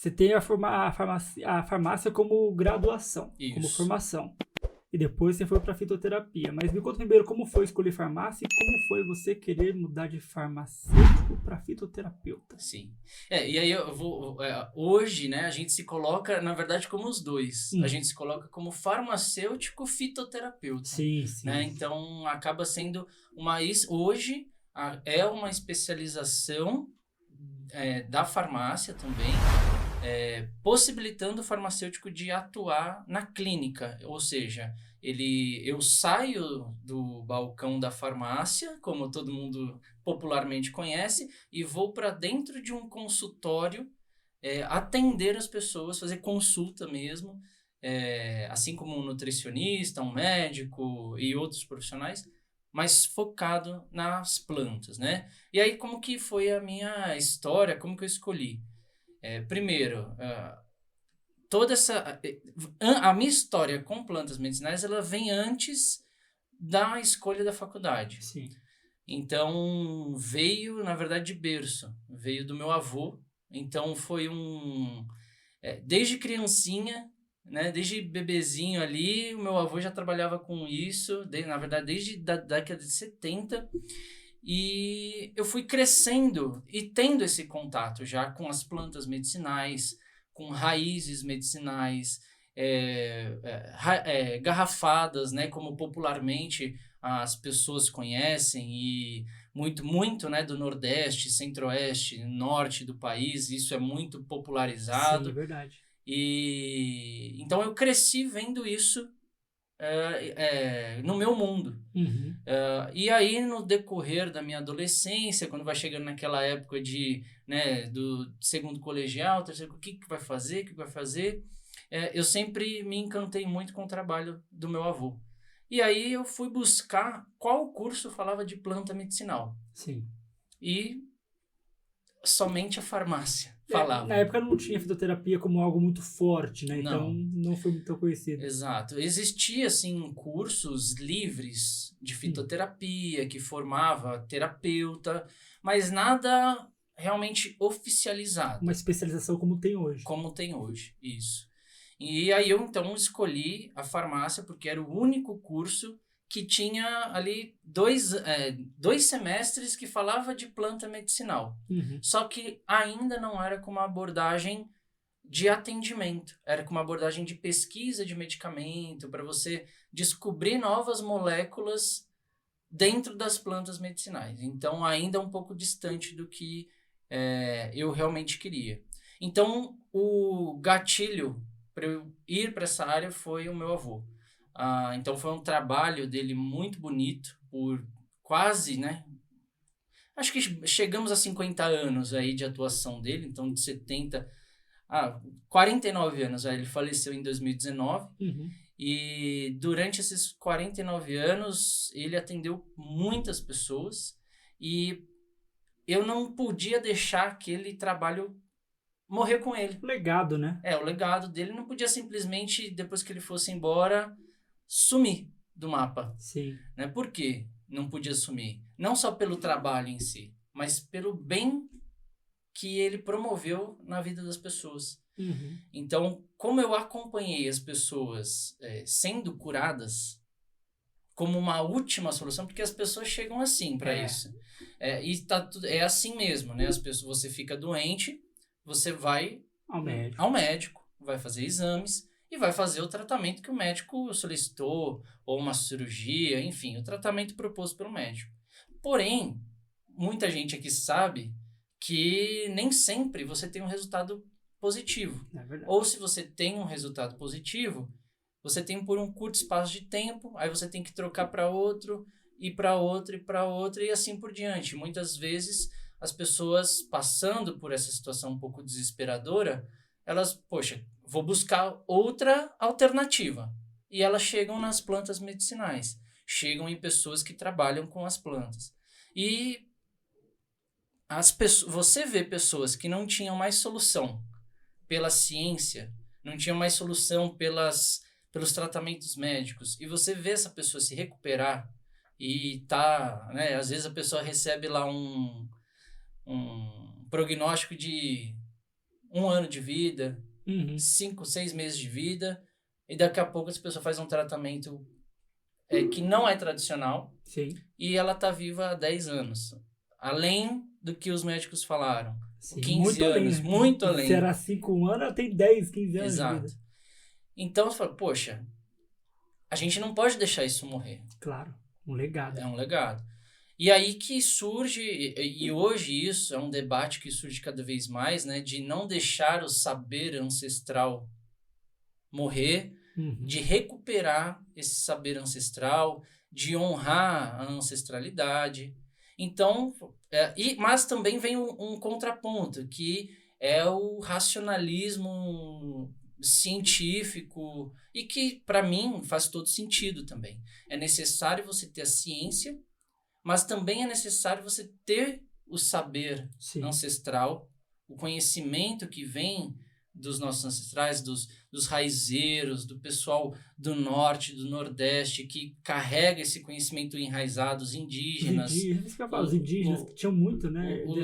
Você tem a farmácia como graduação, como Isso. formação. E depois você foi para fitoterapia. Mas me conta primeiro como foi escolher farmácia e como foi você querer mudar de farmacêutico para fitoterapeuta. Sim. E aí eu vou. Hoje, né, a gente se coloca, na verdade, como os dois. A gente se coloca como farmacêutico fitoterapeuta. Sim, Né? sim. Então acaba sendo hoje é uma especialização da farmácia também, possibilitando o farmacêutico de atuar na clínica, ou seja, eu saio do balcão da farmácia, como todo mundo popularmente conhece, e vou para dentro de um consultório atender as pessoas, fazer consulta mesmo, assim como um nutricionista, um médico e outros profissionais, mas focado nas plantas, né? E aí, como que foi a minha história, como que eu escolhi? Primeiro, toda a minha história com plantas medicinais, ela vem antes da escolha da faculdade. Sim. Então, veio, na verdade, de berço. Veio do meu avô. Então, foi desde criancinha, né, desde bebezinho ali, o meu avô já trabalhava com isso, na verdade, desde a década de 70. E eu fui crescendo e tendo esse contato já com as plantas medicinais, com raízes medicinais, garrafadas, né, como popularmente as pessoas conhecem, e muito, né, do Nordeste, Centro-Oeste, Norte do país, isso é muito Sim, popularizado. verdade. E então eu cresci vendo isso no meu mundo. Uhum. E aí, no decorrer da minha adolescência, quando vai chegando naquela época né, do segundo colegial, terceiro, o que vai fazer, eu sempre me encantei muito com o trabalho do meu avô. E aí eu fui buscar qual curso falava de planta medicinal. Sim. E somente a farmácia Na falava. época não tinha fitoterapia como algo muito forte, né? Então Não. não foi muito conhecido. Exato. Existia, assim, cursos livres de fitoterapia que formava terapeuta, mas nada realmente Uma oficializado, especialização como tem hoje. como tem hoje. Isso. E aí eu, então, escolhi a farmácia porque era o único curso que tinha ali dois semestres que falava de planta medicinal. Uhum. Só que ainda não era com uma abordagem de atendimento, era com uma abordagem de pesquisa de medicamento, para você descobrir novas moléculas dentro das plantas medicinais. Então, ainda um pouco distante do que eu realmente queria. Então, o gatilho para eu ir para essa área foi o meu avô. Então, foi um trabalho dele muito bonito, por quase, né? Acho que chegamos a 50 anos aí de atuação dele, então de 70 49 anos. Ele faleceu em 2019. Uhum. E durante esses 49 anos, ele atendeu muitas pessoas. E eu não podia deixar aquele trabalho morrer com ele. Legado, né? O legado dele não podia simplesmente, depois que ele fosse embora, sumir do mapa. Sim. Né? Por quê? Não podia sumir. Não só pelo trabalho em si, mas pelo bem que ele promoveu na vida das pessoas. Uhum. Então, como eu acompanhei as pessoas sendo curadas como uma última solução, porque as pessoas chegam assim para isso. É assim mesmo, né? As pessoas, você fica doente, você vai Ao médico. ao médico, vai fazer exames e vai fazer o tratamento que o médico solicitou, ou uma cirurgia, enfim, o tratamento proposto pelo médico. Porém, muita gente aqui sabe que nem sempre você tem um resultado positivo. É verdade. Ou se você tem um resultado positivo, você tem por um curto espaço de tempo, aí você tem que trocar para outro, e para outro, e para outro, e assim por diante. Muitas vezes, as pessoas passando por essa situação um pouco desesperadora, elas, poxa, vou buscar outra alternativa. E elas chegam nas plantas medicinais, chegam em pessoas que trabalham com as plantas. E você vê pessoas que não tinham mais solução pela ciência, não tinham mais solução pelos tratamentos médicos, e você vê essa pessoa se recuperar e né, às vezes a pessoa recebe lá um prognóstico de 1 ano de vida, Uhum. 5, 6 meses de vida, e daqui a pouco essa pessoa faz um tratamento que não é tradicional, Sim, e ela tá viva há 10 anos. Além do que os médicos falaram. sim. 15 Muito além, anos, né? muito Se além. era 5 anos, ela tem 10, 15 anos de vida. Exato. Então você fala, poxa, a gente não pode deixar isso morrer. Claro, um legado. É um legado. E aí que surge, e hoje isso é um debate que surge cada vez mais, né, de não deixar o saber ancestral morrer, Uhum. de recuperar esse saber ancestral, de honrar a ancestralidade. Então, mas também vem um contraponto, que é o racionalismo científico, e que, para mim, faz todo sentido também. É necessário você ter a ciência, mas também é necessário você ter o saber Sim. ancestral, o conhecimento que vem dos nossos ancestrais, dos raizeiros, do pessoal do norte, do nordeste, que carrega esse conhecimento enraizado, os Os indígenas. indígenas, isso que eu falo, os indígenas que tinham muito, né? Tem muito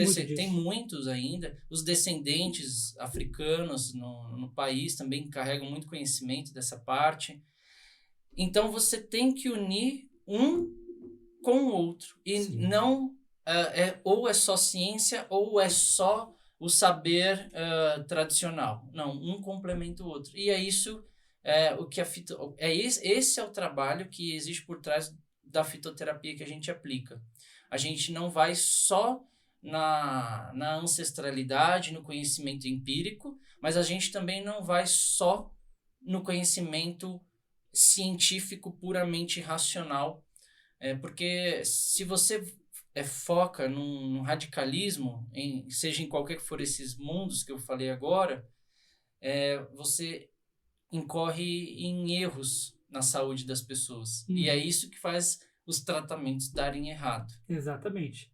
disso. Tem muitos ainda. Os descendentes africanos no país também carregam muito conhecimento dessa parte. Então você tem que unir um com o outro. E Sim. não ou é só ciência ou é só o saber tradicional. Não, um complementa o outro. E é isso o que esse é o trabalho que existe por trás da fitoterapia que a gente aplica. A gente não vai só na ancestralidade, no conhecimento empírico, mas a gente também não vai só no conhecimento científico puramente racional, porque se você foca num radicalismo, seja em qualquer que for esses mundos que eu falei agora, você incorre em erros na saúde das pessoas. E é isso que faz os tratamentos darem errado. Exatamente.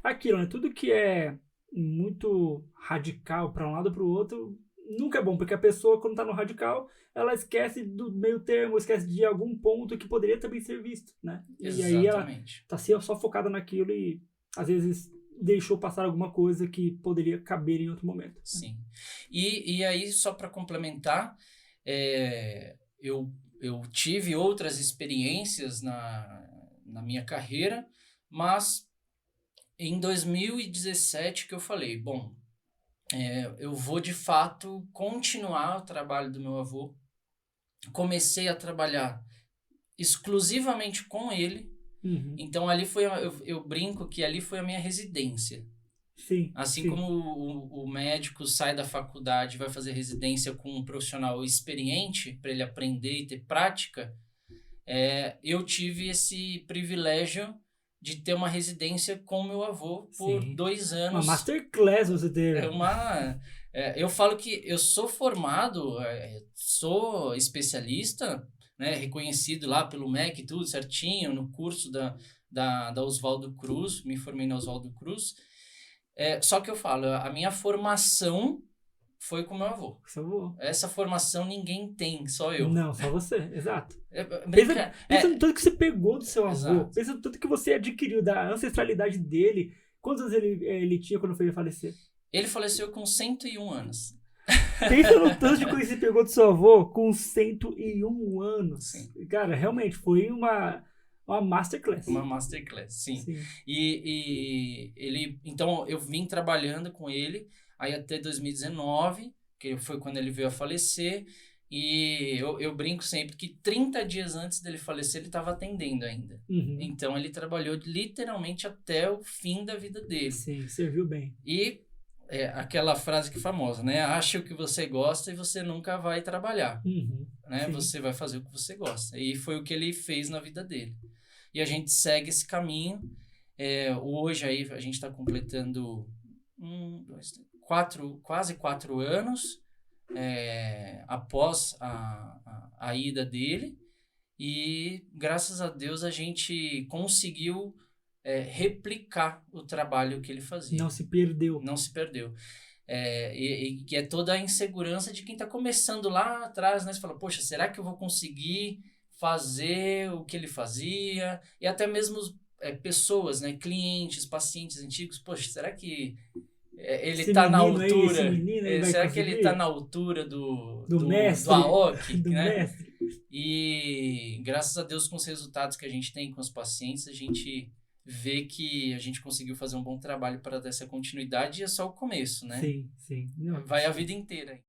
Aquilo, né? Tudo que é muito radical para um lado ou para o outro nunca é bom, porque a pessoa, quando tá no radical, ela esquece do meio termo, esquece de algum ponto que poderia também ser visto, né? E aí ela Exatamente. tá só focada naquilo e às vezes deixou passar alguma coisa que poderia caber em outro momento. Sim. E aí, só para complementar, eu tive outras experiências na minha carreira, mas em 2017 que eu falei, bom, eu vou de fato continuar o trabalho do meu avô. Comecei a trabalhar exclusivamente com ele. Uhum. Então ali foi, eu brinco que ali foi a minha residência. Sim. Assim sim. como o médico sai da faculdade e vai fazer residência com um profissional experiente para ele aprender e ter prática, eu tive esse privilégio de ter uma residência com meu avô por Sim. 2 anos. Uma masterclass você teve. Eu falo que eu sou formado, sou especialista, né, reconhecido lá pelo MEC, tudo certinho, no curso da Oswaldo Cruz, me formei na Oswaldo Cruz. Só que eu falo, a minha formação foi com meu avô. Seu avô. Essa formação ninguém tem, só eu. Não, só você, exato. Pensa no tanto que você pegou do seu avô, Exato. pensa no tanto que você adquiriu da ancestralidade dele. Quantos anos ele tinha quando foi falecer? Ele faleceu com 101 anos. Pensa no tanto de coisa que você pegou do seu avô com 101 anos. Sim. Cara, realmente foi uma masterclass. Uma masterclass, sim. Sim. E ele, então eu vim trabalhando com ele aí até 2019, que foi quando ele veio a falecer. E eu brinco sempre que 30 dias antes dele falecer, ele estava atendendo ainda. Uhum. Então, ele trabalhou literalmente até o fim da vida dele. Sim, serviu bem. E aquela frase que é famosa, né? Ache o que você gosta e você nunca vai trabalhar. Uhum. Né? Sim. Você vai fazer o que você gosta. E foi o que ele fez na vida dele. E a gente segue esse caminho. Hoje aí a gente está completando quase 4 anos após a ida dele, e graças a Deus a gente conseguiu replicar o trabalho que ele fazia. Não se perdeu. Não se perdeu. E que é toda a insegurança de quem está começando lá atrás, né? Você fala, poxa, será que eu vou conseguir fazer o que ele fazia? E até mesmo pessoas, né? Clientes, pacientes antigos, poxa, será que ele Esse tá na menino aí, esse altura. menino aí vai Será que ele conseguir? tá na altura do, Do do, mestre, do Aoki, do né? mestre. E graças a Deus, com os resultados que a gente tem com os pacientes, a gente vê que a gente conseguiu fazer um bom trabalho para dar essa continuidade e é só o começo, né? Sim, sim. Não, Vai a vida inteira.